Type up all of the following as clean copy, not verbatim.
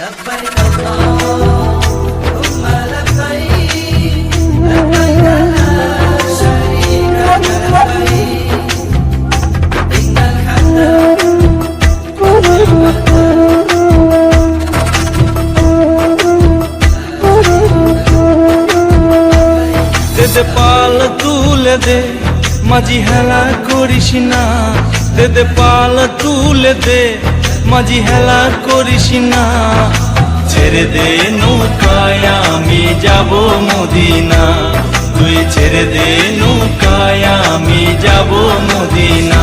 لبيك اللهم لبيك لبيك لا شريك لك لبيك إن الحمد দে পাল তুলে দে মাঝি হেলা করিস না, দে পাল তুলে দে মাঝি হেলা করিস না। ছেড়ে দে নৌকায় আমি যাব মদিনা, তুই ছেড়ে দে নৌকায় আমি যাব মদিনা।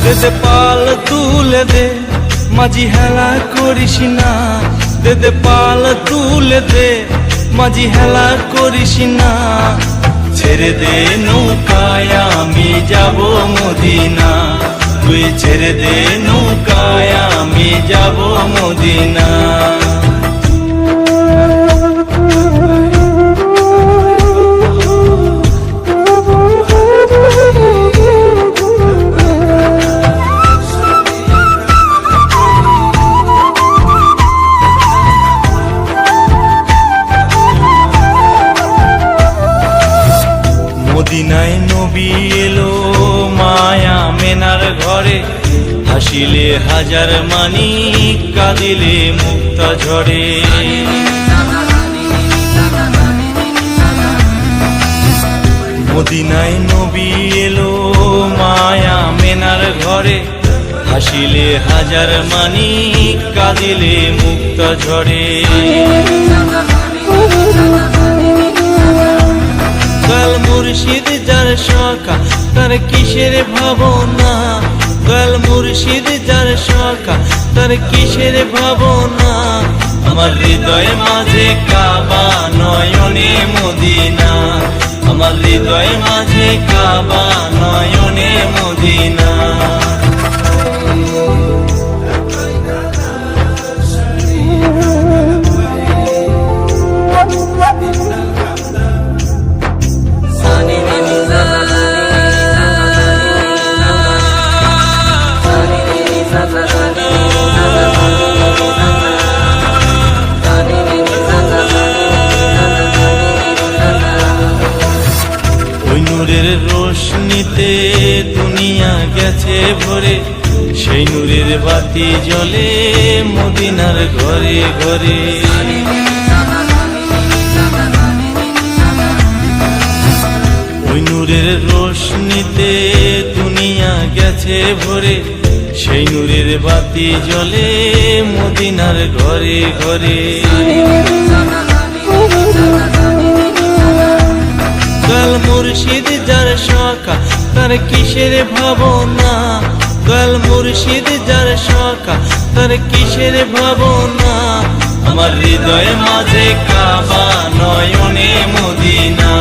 দে পাল তুলে দে মাঝি হেলা করিস না, দে পাল তুলে দে মাঝি হেলা করিস না। ছেড়ে দে নৌকায় আমি যাব মদিনা, তুই ছেড়ে দে নৌকায় আমি যাব মদিনা। মদিনায় নবী এলো মায়া মেনার ঘরে, হাসিলে হাজার মানি কাঁদিলে মুক্তা ঝরে। মদিনায় নবী এলো মায়া মেনার ঘরে, হাসিলে হাজার মানি কাঁদিলে মুক্তা ঝরে। দয়াল মুর্শিদ যার সখা তার কিসের ভাবনা, দয়াল মুর্শিদ যার সখা তার কিসের ভাবনা। আমার হৃদয় মাঝে কাবা নয়নে মদিনা, আমার হৃদয় মাঝে কাবা নয়নে মদিনা। নূরের রোশনীতে দুনিয়া গেছে ভরে, সেই নূরের বাতি জ্বলে মদিনার ঘরে ঘরে। ওই নূরের রোশনীতে দুনিয়া গেছে ভরে, সেই নূরের বাতি জ্বলে মদিনার ঘরে ঘরে। দয়াল মুর্শিদ যার সখা তার কিসের ভাবনা, দয়াল মুর্শিদ যার সখা তার কিসের ভাবনা। আমার হৃদয় মাঝে কাবা নয়নে মদিনা,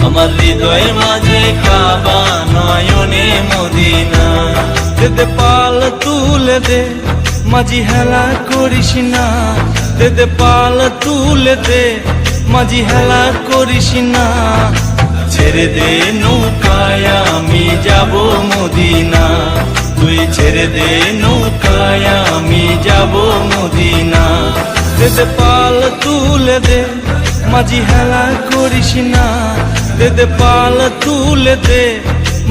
আমার হৃদয় মাঝে কাবা নয়নে মদিনা। দে পাল তুলে দে মাঝি হেলা করিস না, দে পাল তুলে দে মাঝি হেলা করিস না। ছেড়ে দে নৌকায় আমি যাব মদিনা, তুই ছেড়ে দে নৌকায় আমি যাব মদিনা। দে পাল তুলে দে মাঝি হেলা করিস না, দে পাল তুলে দে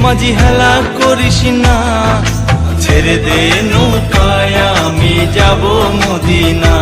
মাঝি হেলা করিস না। ছেড়ে দে নৌকায় আমি যাব মদিনা,